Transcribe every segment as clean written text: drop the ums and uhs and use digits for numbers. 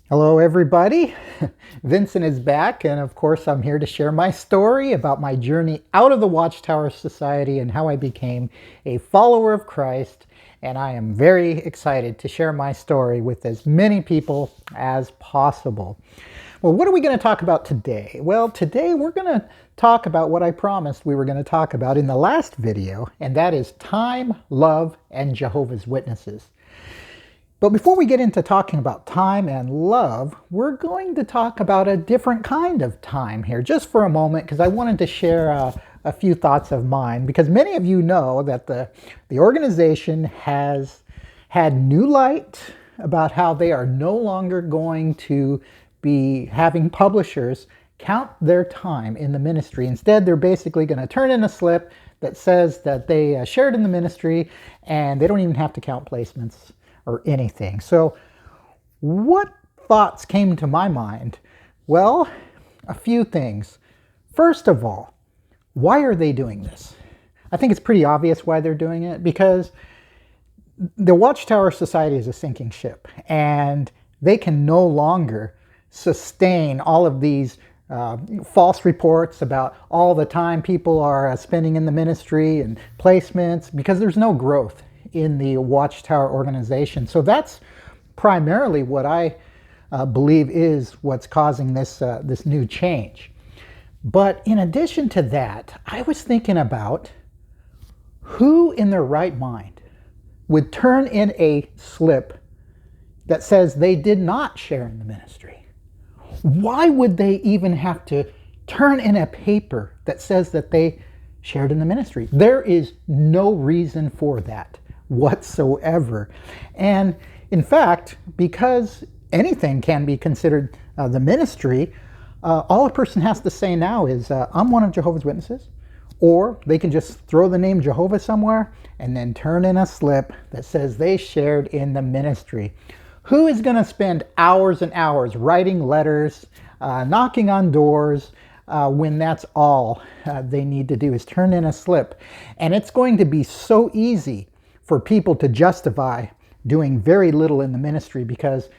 Hello, everybody. Vincent is back, and of course, I'm here to share my story about my journey out of the Watchtower Society and how I became a follower of Christ. And I am very excited to share my story with as many people as possible. Well, what are we going to talk about today? Well, today we're going to talk about what I promised we were going to talk about in the last video, and that is time, love, and Jehovah's Witnesses. But before we get into talking about time and love, we're going to talk about a different kind of time here, just for a moment, because I wanted to share a few thoughts of mine, because many of you know that the organization has had new light about how they are no longer going to be having publishers count their time in the ministry. Instead, they're basically going to turn in a slip that says that they shared in the ministry, and they don't even have to count placements or anything. So what thoughts came to my mind? Well, a few things. First of all, why are they doing this? I think it's pretty obvious why they're doing it, because the Watchtower Society is a sinking ship, and they can no longer sustain all of these false reports about all the time people are spending in the ministry and placements, because there's no growth in the Watchtower organization. So that's primarily what I believe is what's causing this new change. But in addition to that, I was thinking about who in their right mind would turn in a slip that says they did not share in the ministry. Why would they even have to turn in a paper that says that they shared in the ministry? There is no reason for that whatsoever. And in fact, because anything can be considered the ministry, all a person has to say now is, I'm one of Jehovah's Witnesses. Or they can just throw the name Jehovah somewhere and then turn in a slip that says they shared in the ministry. Who is going to spend hours and hours writing letters, knocking on doors, when that's all they need to do is turn in a slip? And it's going to be so easy for people to justify doing very little in the ministry, because,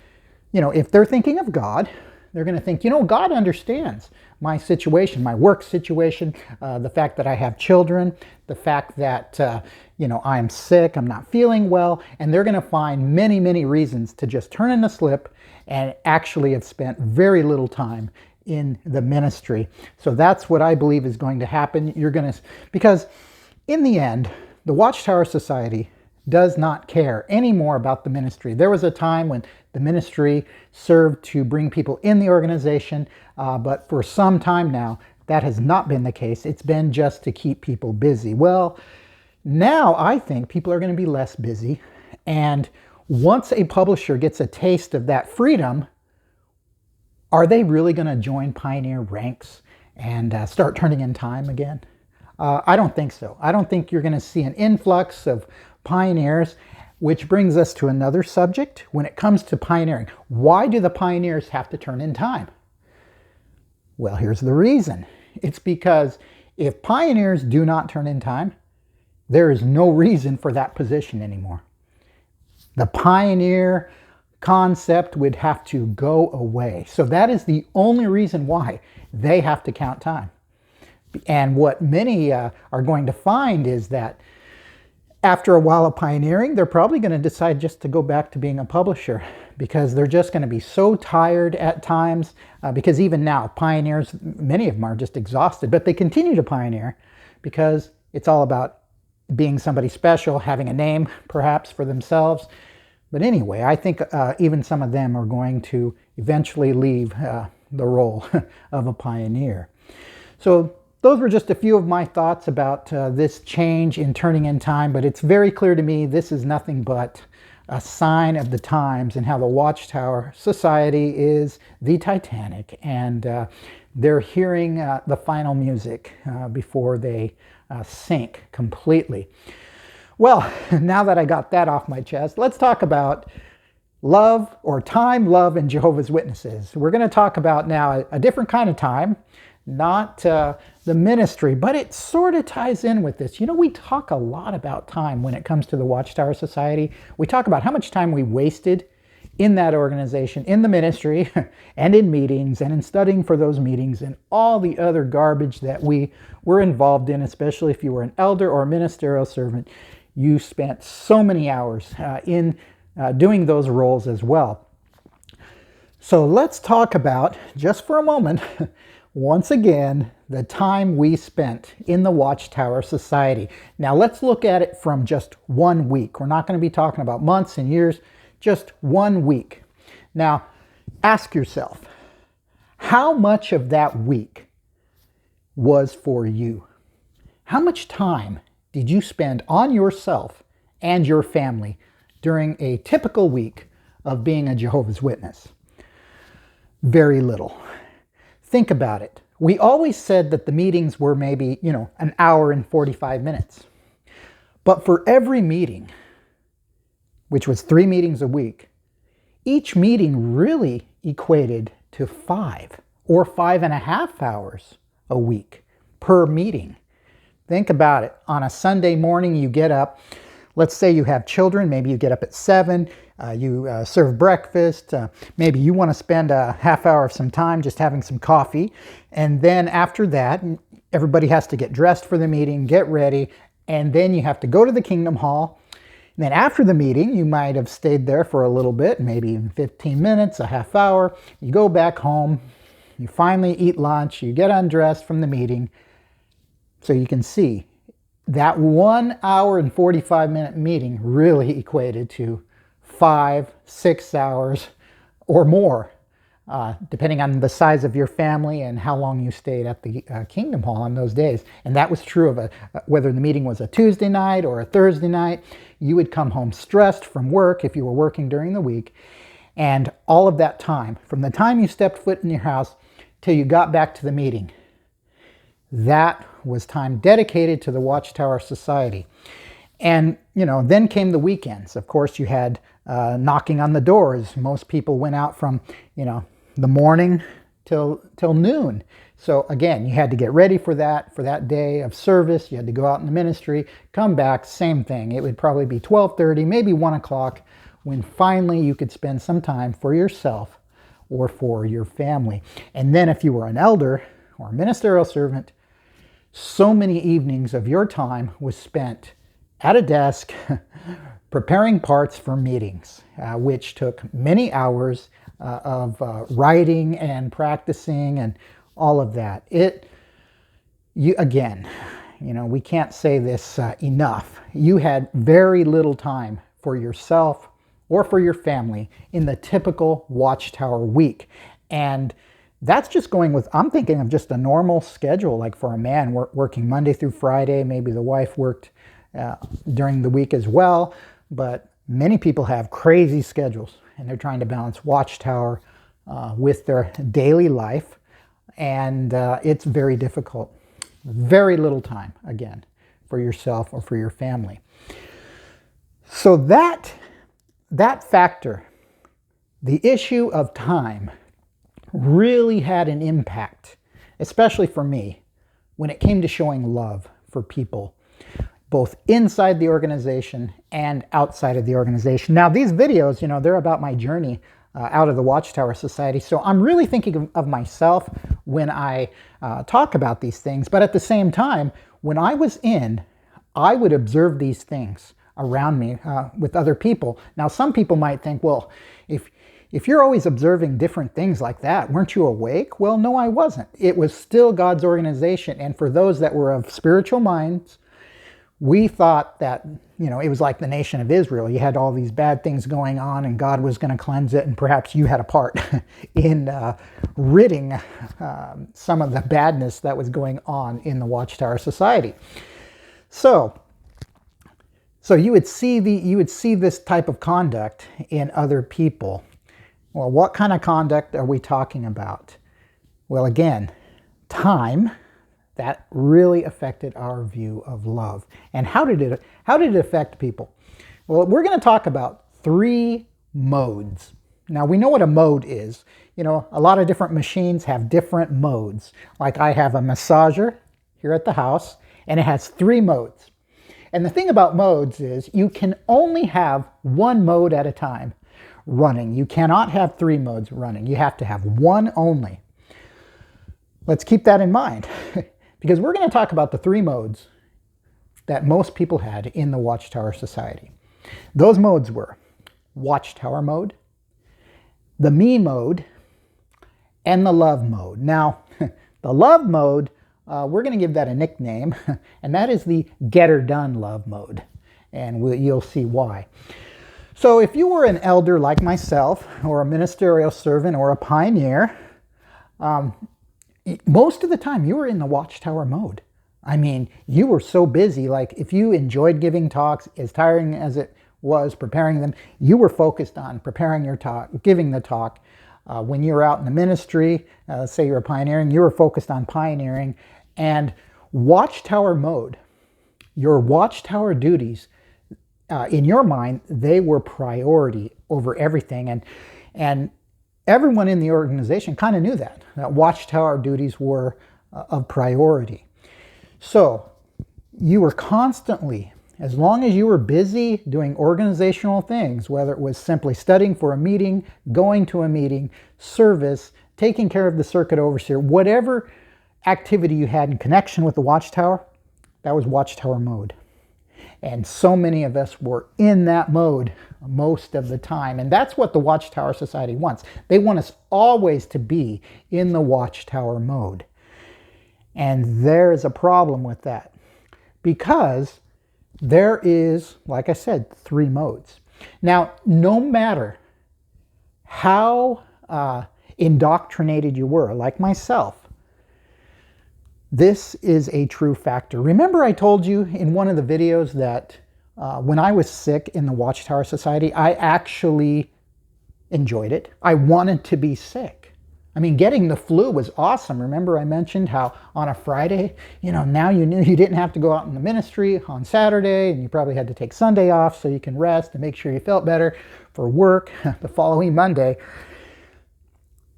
if they're thinking of God, they're going to think, God understands my situation, my work situation, the fact that I have children, the fact that, I'm sick, I'm not feeling well, and they're going to find many, many reasons to just turn in a slip and actually have spent very little time in the ministry. So that's what I believe is going to happen. Because in the end, the Watchtower Society does not care anymore about the ministry. There was a time when the ministry served to bring people in the organization, but for some time now, that has not been the case. It's been just to keep people busy. Well, now I think people are going to be less busy, and once a publisher gets a taste of that freedom, are they really going to join pioneer ranks and start turning in time again? I don't think so. I don't think you're going to see an influx of pioneers, which brings us to another subject. When it comes to pioneering, why do the pioneers have to turn in time? Well, here's the reason. It's because if pioneers do not turn in time, there is no reason for that position anymore. The pioneer concept would have to go away. So that is the only reason why they have to count time. And what many are going to find is that after a while of pioneering, they're probably going to decide just to go back to being a publisher, because they're just going to be so tired at times, because even now, pioneers, many of them are just exhausted, but they continue to pioneer because it's all about being somebody special, having a name perhaps for themselves. But anyway, I think even some of them are going to eventually leave the role of a pioneer. So those were just a few of my thoughts about this change in turning in time, but it's very clear to me this is nothing but a sign of the times and how the Watchtower Society is the Titanic, and they're hearing the final music before they sink completely. Well, now that I got that off my chest, let's talk about love, or time, love, and Jehovah's Witnesses. We're going to talk about now a different kind of time, not the ministry, but it sort of ties in with this. We talk a lot about time when it comes to the Watchtower Society. We talk about how much time we wasted in that organization, in the ministry, and in meetings, and in studying for those meetings, and all the other garbage that we were involved in, especially if you were an elder or a ministerial servant. You spent so many hours in doing those roles as well. So let's talk about, just for a moment, once again, the time we spent in the Watchtower Society. Now let's look at it from just 1 week. We're not going to be talking about months and years, just 1 week. Now, ask yourself, how much of that week was for you? How much time did you spend on yourself and your family during a typical week of being a Jehovah's Witness? Very little. Think about it. We always said that the meetings were maybe, an hour and 45 minutes. But for every meeting, which was 3 meetings a week, each meeting really equated to 5 or 5.5 hours a week per meeting. Think about it. On a Sunday morning, you get up. Let's say you have children. Maybe you get up at 7. You serve breakfast. Maybe you want to spend a half hour of some time just having some coffee. And then after that, everybody has to get dressed for the meeting, get ready. And then you have to go to the Kingdom Hall. And then after the meeting, you might have stayed there for a little bit, maybe even 15 minutes, a half hour. You go back home. You finally eat lunch. You get undressed from the meeting. So you can see that 1 hour and 45-minute meeting really equated to 5-6 hours or more, depending on the size of your family and how long you stayed at the Kingdom Hall on those days. And that was true of whether the meeting was a Tuesday night or a Thursday night. You would come home stressed from work if you were working during the week. And all of that time, from the time you stepped foot in your house till you got back to the meeting, that was time dedicated to the Watchtower Society. And, then came the weekends. Of course, you had knocking on the doors. Most people went out from, the morning till noon. So again, you had to get ready for that day of service. You had to go out in the ministry, come back, same thing. It would probably be 12:30, maybe 1 o'clock, when finally you could spend some time for yourself or for your family. And then if you were an elder or a ministerial servant, so many evenings of your time was spent at a desk preparing parts for meetings, which took many hours of writing and practicing and all of that. We can't say this enough. You had very little time for yourself or for your family in the typical Watchtower week. And that's just going with, I'm thinking of just a normal schedule, like for a man working Monday through Friday. Maybe the wife worked during the week as well. But many people have crazy schedules and they're trying to balance Watchtower with their daily life. And it's very difficult. Very little time, again, for yourself or for your family. So that factor, the issue of time, really had an impact, especially for me, when it came to showing love for people, both inside the organization and outside of the organization. Now, these videos, they're about my journey out of the Watchtower Society. So I'm really thinking of myself when I talk about these things. But at the same time, when I was in, I would observe these things around me with other people. Now, some people might think, well, if you're always observing different things like that, weren't you awake? Well, no, I wasn't. It was still God's organization. And for those that were of spiritual minds, we thought that, it was like the nation of Israel. You had all these bad things going on and God was going to cleanse it. And perhaps you had a part in ridding some of the badness that was going on in the Watchtower Society. So you would see this type of conduct in other people. Well, what kind of conduct are we talking about? Well, again, time. That really affected our view of love. And how did it affect people? Well, we're going to talk about 3 modes. Now, we know what a mode is. A lot of different machines have different modes. Like I have a massager here at the house, and it has 3 modes. And the thing about modes is you can only have one mode at a time. running. You cannot have 3 modes running. You have to have one only. Let's keep that in mind because we're going to talk about the 3 modes that most people had in the Watchtower Society. Those modes were Watchtower mode, the me mode, and the love mode. Now, the love mode, we're going to give that a nickname, and that is the get her done love mode. And you'll see why. So if you were an elder like myself, or a ministerial servant, or a pioneer, most of the time you were in the Watchtower mode. I mean, you were so busy, like if you enjoyed giving talks, as tiring as it was preparing them, you were focused on preparing your talk, giving the talk. When you were out in the ministry, say you're pioneering, you were focused on pioneering. And Watchtower mode, your Watchtower duties, in your mind, they were priority over everything. And everyone in the organization kind of knew that Watchtower duties were of priority. So you were constantly, as long as you were busy doing organizational things, whether it was simply studying for a meeting, going to a meeting, service, taking care of the circuit overseer, whatever activity you had in connection with the Watchtower, that was Watchtower mode. And so many of us were in that mode most of the time. And that's what the Watchtower Society wants. They want us always to be in the Watchtower mode. And there is a problem with that because there is, like I said, 3 modes. Now, no matter how indoctrinated you were, like myself, this is a true factor. Remember I told you in one of the videos that when I was sick in the Watchtower Society, I actually enjoyed it. I wanted to be sick. I mean, getting the flu was awesome. Remember I mentioned how on a Friday, now you knew you didn't have to go out in the ministry on Saturday, and you probably had to take Sunday off so you can rest and make sure you felt better for work the following Monday.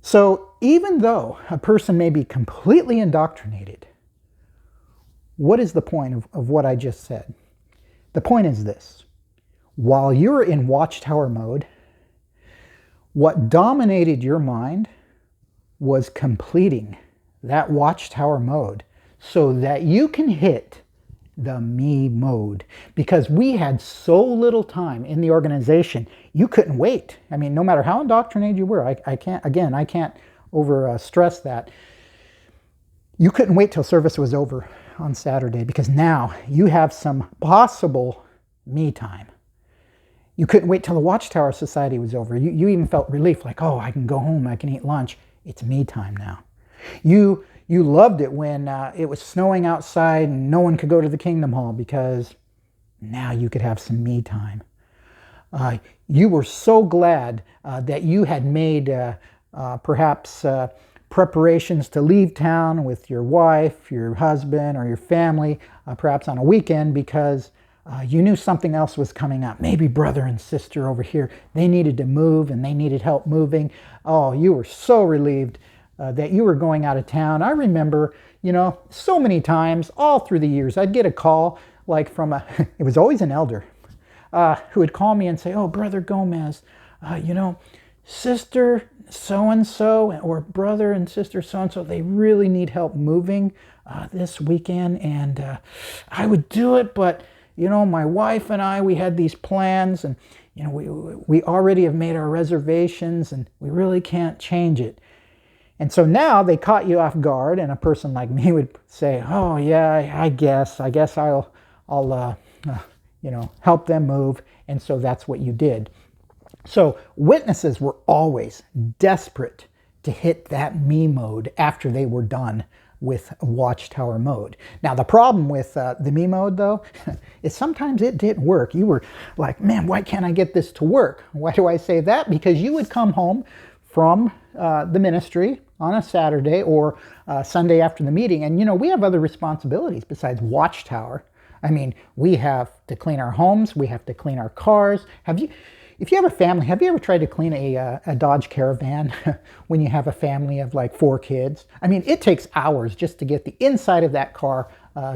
So even though a person may be completely indoctrinated, what is the point of what I just said? The point is this. While you're in Watchtower mode, what dominated your mind was completing that Watchtower mode so that you can hit the me mode. Because we had so little time in the organization, you couldn't wait. I mean, no matter how indoctrinated you were, I can't over stress that. You couldn't wait till service was over on Saturday because now you have some possible me time. You couldn't wait till the Watchtower Society was over. You even felt relief, like, oh, I can go home, I can eat lunch. It's me time now. You loved it when it was snowing outside and no one could go to the Kingdom Hall because now you could have some me time. You were so glad that you had made perhaps preparations to leave town with your wife, your husband, or your family, perhaps on a weekend because you knew something else was coming up. Maybe brother and sister over here, they needed to move and they needed help moving. Oh, you were so relieved that you were going out of town. I remember, so many times all through the years, I'd get a call like from it was always an elder who would call me and say, oh, Brother Gomez, sister so-and-so or brother and sister so-and-so, they really need help moving this weekend. And I would do it, but my wife and I, we had these plans and, we already have made our reservations and we really can't change it. And so now they caught you off guard and a person like me would say, oh yeah, I guess I'll help them move. And so that's what you did. So witnesses were always desperate to hit that me mode after they were done with Watchtower mode. Now the problem with the me mode though is sometimes it didn't work. You were like, man, why can't I get this to work? Why do I say that? Because you would come home from the ministry on a Saturday or Sunday after the meeting, and we have other responsibilities besides Watchtower. I mean, we have to clean our homes, we have to clean our cars. If you have a family, have you ever tried to clean a Dodge Caravan when you have a family of like 4 kids? I mean, it takes hours just to get the inside of that car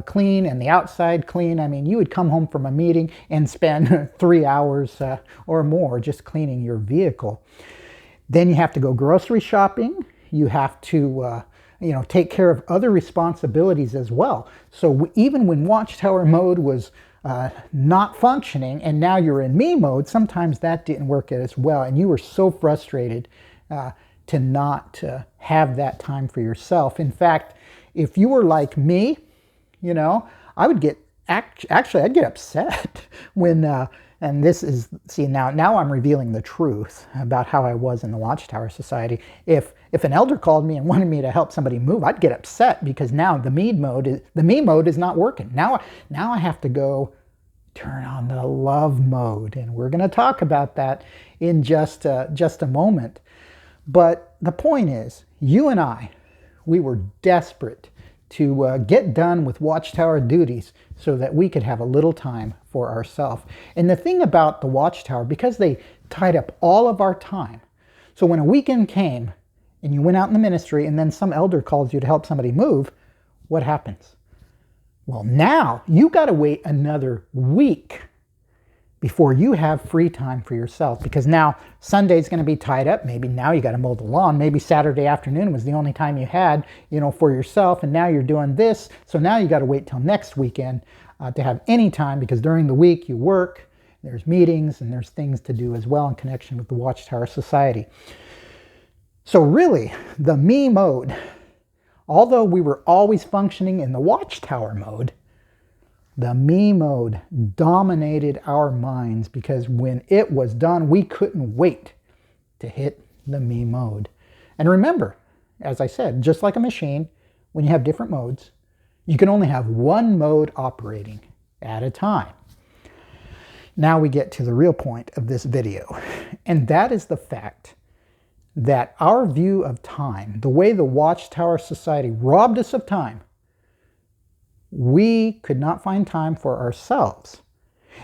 clean and the outside clean. I mean, you would come home from a meeting and spend 3 hours or more just cleaning your vehicle. Then you have to go grocery shopping. You have to take care of other responsibilities as well. So even when Watchtower mode was not functioning and now you're in me mode, sometimes that didn't work as well, and you were so frustrated to not have that time for yourself. In fact, if you were like me, I would get I'd get upset when and this is, see, now I'm revealing the truth about how I was in the Watchtower Society. If an elder called me and wanted me to help somebody move, I'd get upset because now the me mode is not working. Now I have to go turn on the love mode, and we're going to talk about that in just a moment. But the point is, you and I, we were desperate to get done with Watchtower duties so that we could have a little time for ourselves. And the thing about the Watchtower, because they tied up all of our time, so when a weekend came and you went out in the ministry and then some elder calls you to help somebody move, what happens? Well, now you got to wait another week before you have free time for yourself, because now Sunday's going to be tied up. Maybe now you got to mow the lawn. Maybe Saturday afternoon was the only time you had, for yourself, and now you're doing this. So now you got to wait till next weekend to have any time, because during the week you work, there's meetings, and there's things to do as well in connection with the Watchtower Society. So really, the me mode, although we were always functioning in the Watchtower mode, the me mode dominated our minds, because when it was done, we couldn't wait to hit the me mode. And remember, as I said, just like a machine, when you have different modes, you can only have one mode operating at a time. Now we get to the real point of this video, and that is the fact that our view of time, the way the Watchtower Society robbed us of time, we could not find time for ourselves.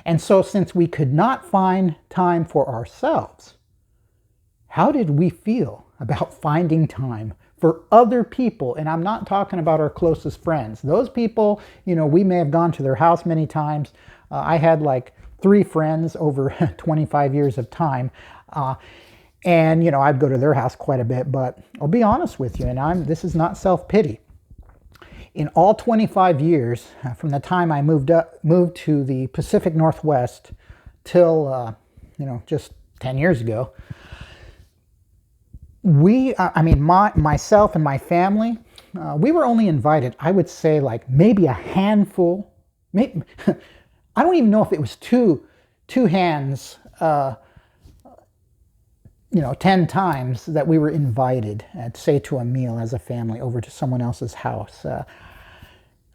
And so since we could not find time for ourselves, how did we feel about finding time for other people? And I'm not talking about our closest friends. Those people, we may have gone to their house many times. I had like 3 friends over 25 years of time. And I'd go to their house quite a bit, but I'll be honest with you, and this is not self-pity. In all 25 years, from the time I moved to the Pacific Northwest till, just 10 years ago, myself and my family, we were only invited, I would say, like maybe a handful. I don't even know if it was two hands, 10 times that we were invited, say to a meal as a family over to someone else's house.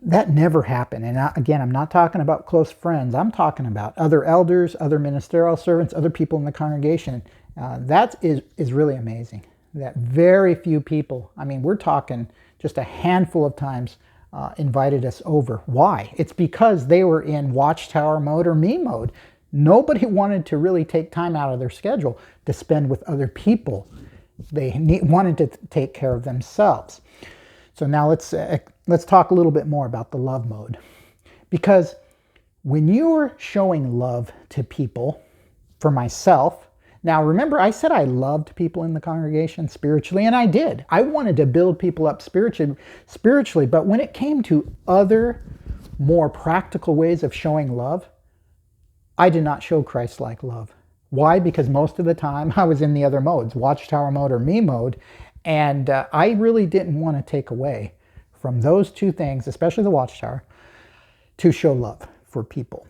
That never happened. And again, I'm not talking about close friends. I'm talking about other elders, other ministerial servants, other people in the congregation. That is really amazing. That very few people, we're talking just a handful of times, invited us over. Why? It's because they were in Watchtower mode or me mode. Nobody wanted to really take time out of their schedule to spend with other people. They wanted to take care of themselves. So now let's talk a little bit more about the love mode. Because when you're showing love to people, for myself, now remember I said I loved people in the congregation spiritually, and I did. I wanted to build people up spiritually, but when it came to other more practical ways of showing love, I did not show Christ-like love. Why? Because most of the time I was in the other modes, Watchtower mode or me mode, and I really didn't want to take away from those two things, especially the Watchtower, to show love for people.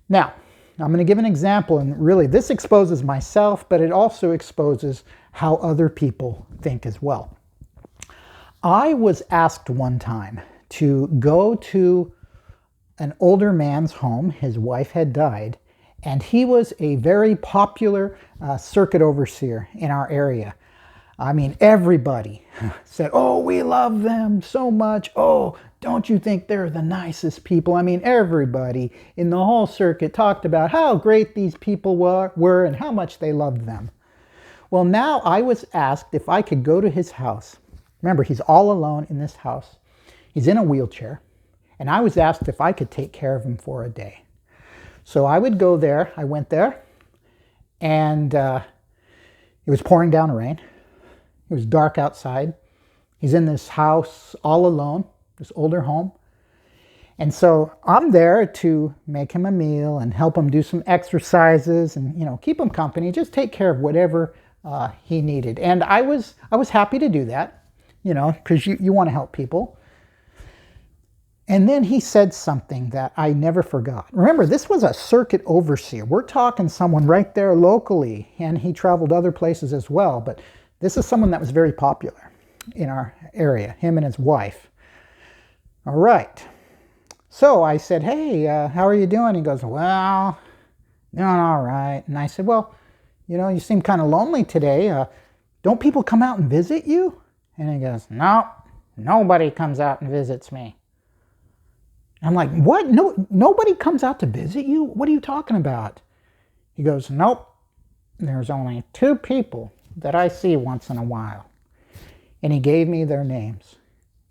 Now, I'm going to give an example, and really this exposes myself, but it also exposes how other people think as well. I was asked one time to go to an older man's home. His wife had died, and he was a very popular circuit overseer in our area. Everybody said, "Oh, we love them so much. Oh, don't you think they're the nicest people?" Everybody in the whole circuit talked about how great these people were and how much they loved them. Well, now I was asked if I could go to his house. Remember, he's all alone in this house. He's in a wheelchair. And I was asked if I could take care of him for a day. So I would go there. I went there, and it was pouring down rain. It was dark outside. He's in this house all alone, this older home. And so I'm there to make him a meal and help him do some exercises and, keep him company, just take care of whatever he needed. And I was happy to do that, because you want to help people. And then he said something that I never forgot. Remember, this was a circuit overseer. We're talking someone right there locally, and he traveled other places as well. But this is someone that was very popular in our area, him and his wife. All right. So I said, hey, how are you doing? He goes, well, doing all right. And I said, well, you seem kind of lonely today. Don't people come out and visit you? And he goes, no, nobody comes out and visits me. I'm like, what? No, nobody comes out to visit you? What are you talking about? He goes, nope. There's only 2 people that I see once in a while. And he gave me their names.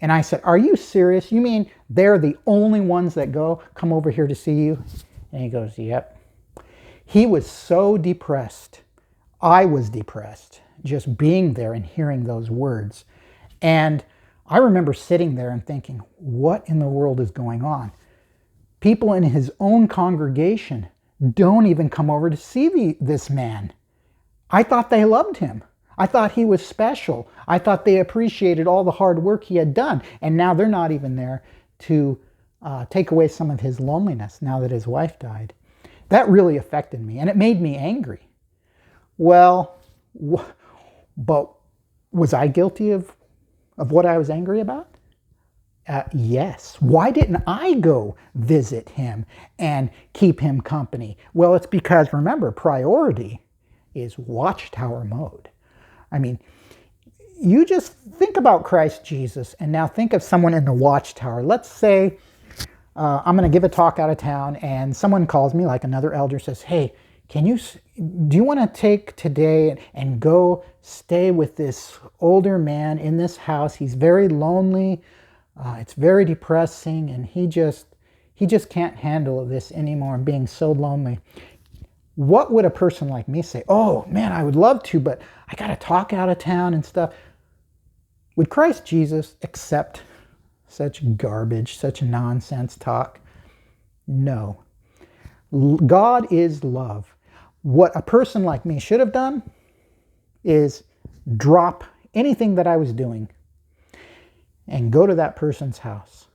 And I said, are you serious? You mean they're the only ones that come over here to see you? And he goes, yep. He was so depressed. I was depressed just being there and hearing those words. And I remember sitting there and thinking, what in the world is going on? People in his own congregation don't even come over to see this man. I thought they loved him. I thought he was special. I thought they appreciated all the hard work he had done. And now they're not even there to take away some of his loneliness now that his wife died. That really affected me, and it made me angry. Well, but was I guilty of what I was angry about? Yes. Why didn't I go visit him and keep him company? Well, it's because, remember, priority is watchtower mode. I mean, you just think about Christ Jesus, and now think of someone in the watchtower. Let's say I'm going to give a talk out of town, and someone calls me, like another elder says, hey, do you want to take today and go stay with this older man in this house? He's very lonely. It's very depressing, and he just can't handle this anymore, being so lonely. What would a person like me say? Oh man, I would love to, but I got to talk out of town and stuff. Would Christ Jesus accept such garbage, such nonsense talk? No. God is love. What a person like me should have done is drop anything that I was doing and go to that person's house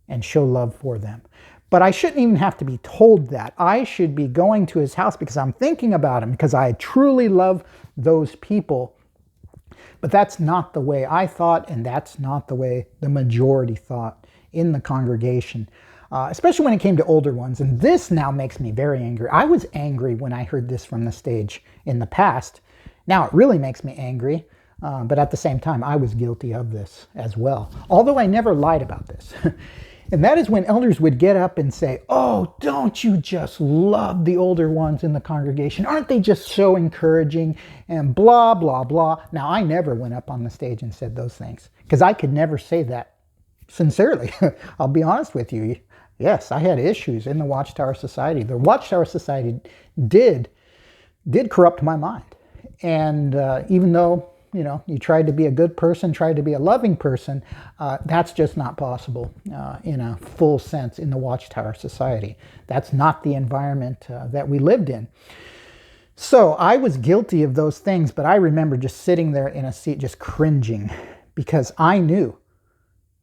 and show love for them. But I shouldn't even have to be told that. I should be going to his house because I'm thinking about him, because I truly love those people. But that's not the way I thought, and that's not the way the majority thought in the congregation, especially when it came to older ones. And this now makes me very angry. I was angry when I heard this from the stage in the past. Now it really makes me angry, but at the same time, I was guilty of this as well, although I never lied about this. And that is when elders would get up and say, oh, don't you just love the older ones in the congregation? Aren't they just so encouraging? And blah, blah, blah. Now, I never went up on the stage and said those things, because I could never say that sincerely. I'll be honest with you. Yes, I had issues in the Watchtower Society. The Watchtower Society did corrupt my mind. And even though, you tried to be a good person, tried to be a loving person, that's just not possible in a full sense in the Watchtower Society. That's not the environment that we lived in. So I was guilty of those things, but I remember just sitting there in a seat just cringing, because I knew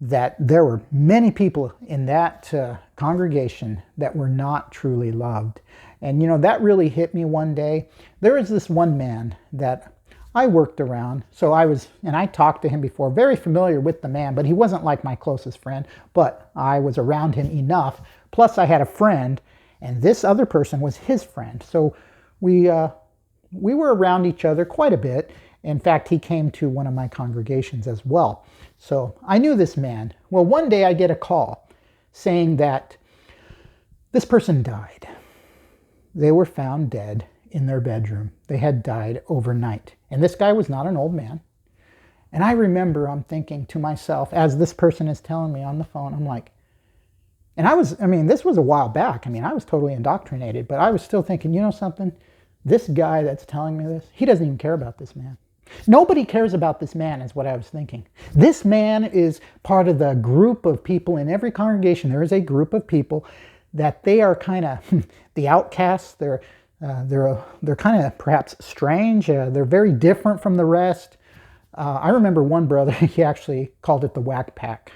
that there were many people in that congregation that were not truly loved. And that really hit me one day. There was this one man that I worked around. So I talked to him before, very familiar with the man, but he wasn't like my closest friend, but I was around him enough. Plus I had a friend, and this other person was his friend. So we were around each other quite a bit. In fact, he came to one of my congregations as well. So I knew this man. Well, one day I get a call saying that this person died. They were found dead in their bedroom. They had died overnight. And this guy was not an old man. And I remember I'm thinking to myself, as this person is telling me on the phone, I'm like, And I mean, this was a while back. I mean, I was totally indoctrinated, but I was still thinking, you know something? This guy that's telling me this, he doesn't even care about this man. Nobody cares about this man, is what I was thinking. This man is part of the group of people in every congregation. There is a group of people that they are kind of the outcasts. They're kind of perhaps strange. They're very different from the rest. I remember one brother, he actually called it the whack pack,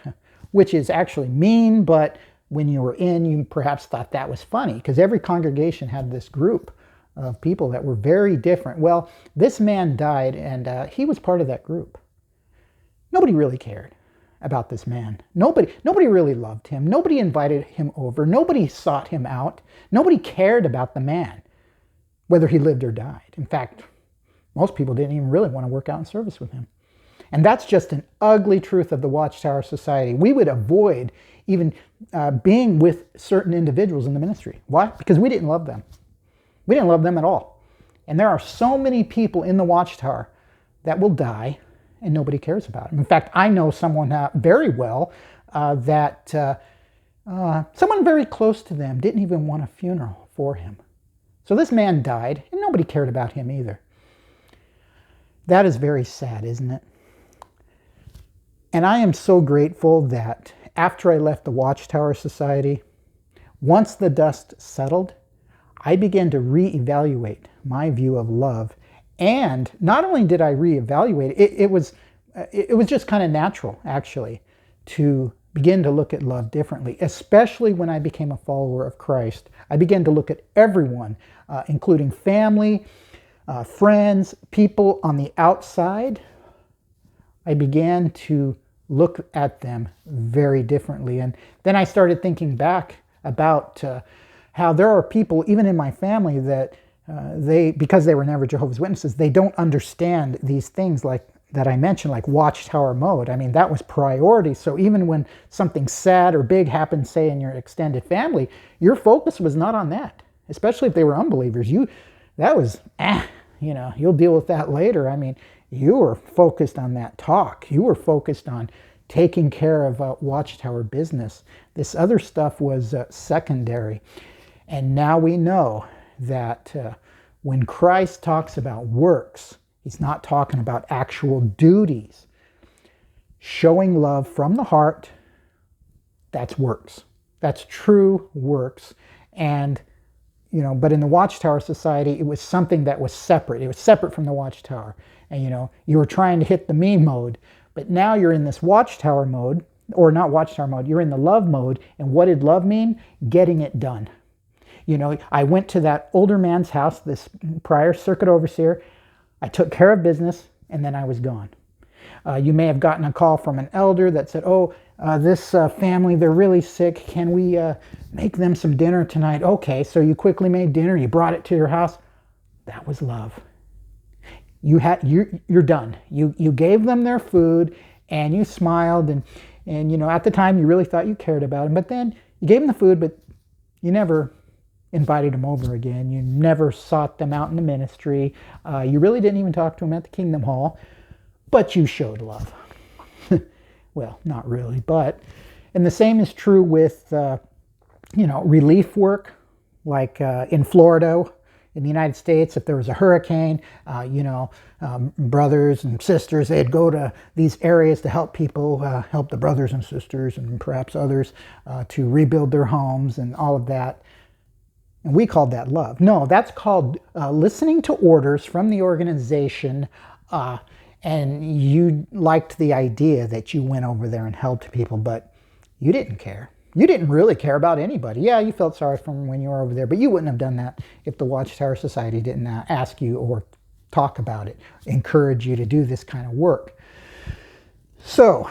which is actually mean, but when you were in, you perhaps thought that was funny because every congregation had this group of people that were very different. Well, this man died, and he was part of that group. Nobody really cared about this man. Nobody really loved him. Nobody invited him over. Nobody sought him out. Nobody cared about the man, whether he lived or died. In fact, most people didn't even really want to work out in service with him. And that's just an ugly truth of the Watchtower Society. We would avoid even being with certain individuals in the ministry. Why? Because we didn't love them. We didn't love them at all. And there are so many people in the Watchtower that will die and nobody cares about them. In fact, I know someone very well that someone very close to them didn't even want a funeral for him. So this man died and nobody cared about him either. That is very sad, isn't it? And I am so grateful that after I left the Watchtower Society, once the dust settled, I began to reevaluate my view of love. And not only did I reevaluate, it was just kind of natural, actually, to begin to look at love differently, especially when I became a follower of Christ. I began to look at everyone, including family, friends, people on the outside. I began to look at them very differently. And then I started thinking back about how there are people, even in my family, that because they were never Jehovah's Witnesses, they don't understand these things like that I mentioned, like Watchtower mode. I mean, that was priority. So even when something sad or big happened, say in your extended family, your focus was not on that, especially if they were unbelievers. That was, you'll deal with that later. I mean, you were focused on that talk. You were focused on taking care of Watchtower business. This other stuff was secondary. And now we know that when Christ talks about works, he's not talking about actual duties. Showing love from the heart, that's works. That's true works. And, but in the Watchtower Society, it was something that was separate. It was separate from the Watchtower. And, you were trying to hit the me mode. But now you're in this Watchtower mode, or not Watchtower mode, you're in the love mode. And what did love mean? Getting it done. I went to that older man's house, this prior circuit overseer. I took care of business, and then I was gone. You may have gotten a call from an elder that said, this family, they're really sick. Can we make them some dinner tonight? Okay, so you quickly made dinner. You brought it to your house. That was love. You're done. You gave them their food, and you smiled, and at the time you really thought you cared about them. But then you gave them the food, but you never invited them over again. You never sought them out in the ministry. You really didn't even talk to them at the Kingdom Hall, but you showed love. Well, not really, but, and the same is true with, relief work, like in Florida, in the United States, if there was a hurricane, brothers and sisters, they'd go to these areas to help people, help the brothers and sisters and perhaps others to rebuild their homes and all of that. And we called that love. No, that's called listening to orders from the organization, and you liked the idea that you went over there and helped people, but you didn't care. You didn't really care about anybody. Yeah, you felt sorry for them when you were over there, but you wouldn't have done that if the Watchtower Society didn't ask you or talk about it, encourage you to do this kind of work. So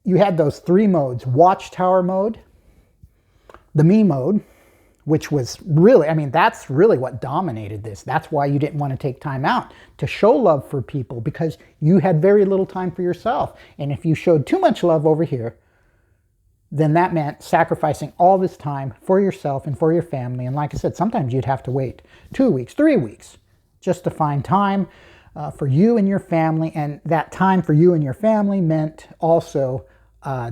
you had those three modes: Watchtower mode, the me mode, which was really, that's really what dominated this. That's why you didn't want to take time out to show love for people, because you had very little time for yourself. And if you showed too much love over here, then that meant sacrificing all this time for yourself and for your family. And like I said, sometimes you'd have to wait 2 weeks, 3 weeks, just to find time for you and your family. And that time for you and your family meant also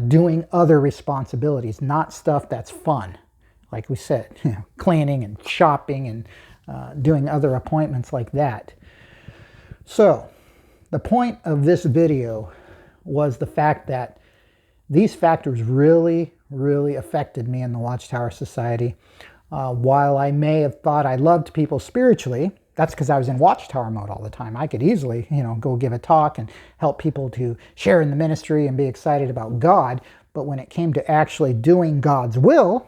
doing other responsibilities, not stuff that's fun. Like we said, cleaning and shopping and doing other appointments like that. So the point of this video was the fact that these factors really, really affected me in the Watchtower Society. While I may have thought I loved people spiritually, that's because I was in Watchtower mode all the time. I could easily, go give a talk and help people to share in the ministry and be excited about God. But when it came to actually doing God's will,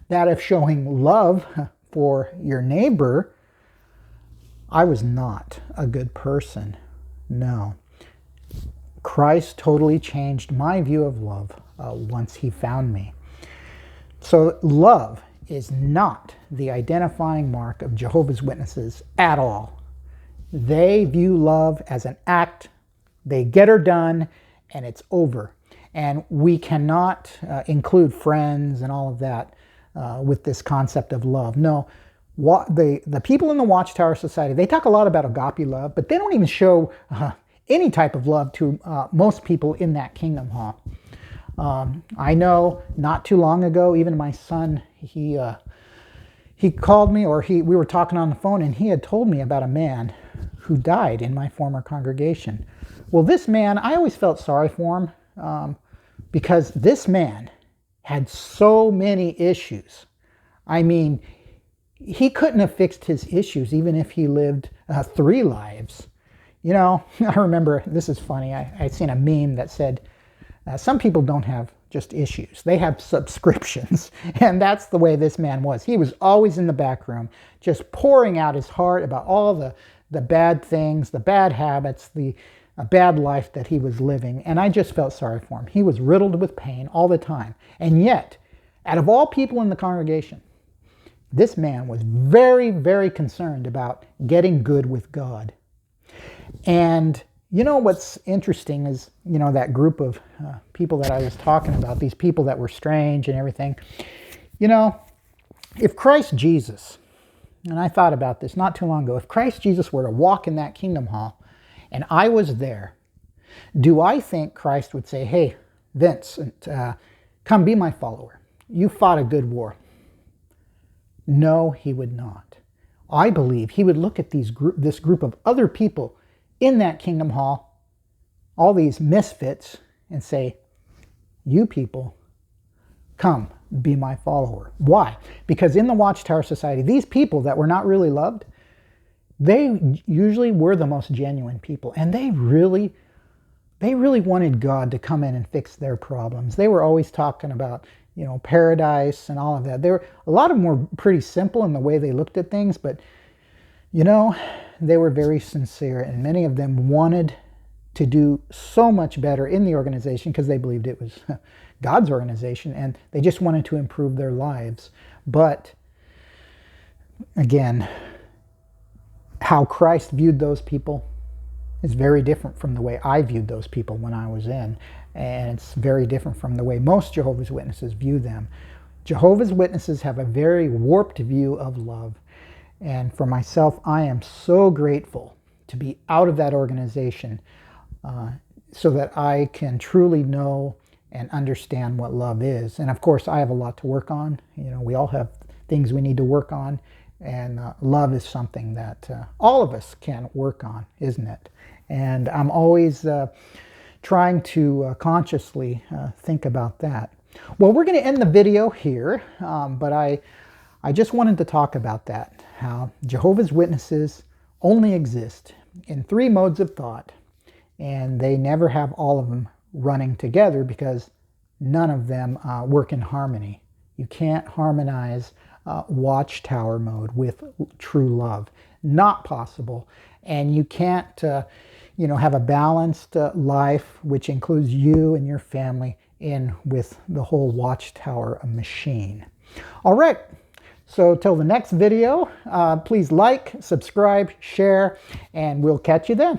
that of showing love for your neighbor, I was not a good person. No. Christ totally changed my view of love once he found me. So love is not the identifying mark of Jehovah's Witnesses at all. They view love as an act. They get her done and it's over. And we cannot include friends and all of that with this concept of love. No, the people in the Watchtower Society, they talk a lot about agape love, but they don't even show any type of love to most people in that kingdom hall. I know not too long ago, even my son, he called me, or we were talking on the phone, and he had told me about a man who died in my former congregation. Well, this man, I always felt sorry for him because this man had so many issues. I mean, he couldn't have fixed his issues even if he lived 3 lives. I remember, this is funny, I'd seen a meme that said, some people don't have just issues. They have subscriptions. And that's the way this man was. He was always in the back room, just pouring out his heart about all the bad things, the bad habits, the bad life that he was living. And I just felt sorry for him. He was riddled with pain all the time. And yet, out of all people in the congregation, this man was very, very concerned about getting good with God. And what's interesting is, that group of people that I was talking about, these people that were strange and everything. If Christ Jesus, and I thought about this not too long ago, if Christ Jesus were to walk in that kingdom hall and I was there, do I think Christ would say, hey, Vince, come be my follower. You fought a good war. No, he would not. I believe he would look at this group of other people in that kingdom hall, all these misfits, and say, you people, come be my follower. Why? Because in the Watchtower Society, these people that were not really loved, they usually were the most genuine people. And they really wanted God to come in and fix their problems. They were always talking about, paradise and all of that. A lot of them were pretty simple in the way they looked at things, but, they were very sincere, and many of them wanted to do so much better in the organization because they believed it was God's organization, and they just wanted to improve their lives. But again, how Christ viewed those people is very different from the way I viewed those people when I was in, and it's very different from the way most Jehovah's Witnesses view them. Jehovah's Witnesses have a very warped view of love. And for myself, I am so grateful to be out of that organization so that I can truly know and understand what love is. And of course, I have a lot to work on. We all have things we need to work on. And love is something that all of us can work on, isn't it? And I'm always trying to consciously think about that. Well, we're going to end the video here, but I just wanted to talk about that, how Jehovah's Witnesses only exist in 3 modes of thought, and they never have all of them running together because none of them work in harmony. You can't harmonize Watchtower mode with true love. Not possible. And you can't have a balanced life, which includes you and your family, in with the whole Watchtower machine. All right. So till the next video, please like, subscribe, share, and we'll catch you then.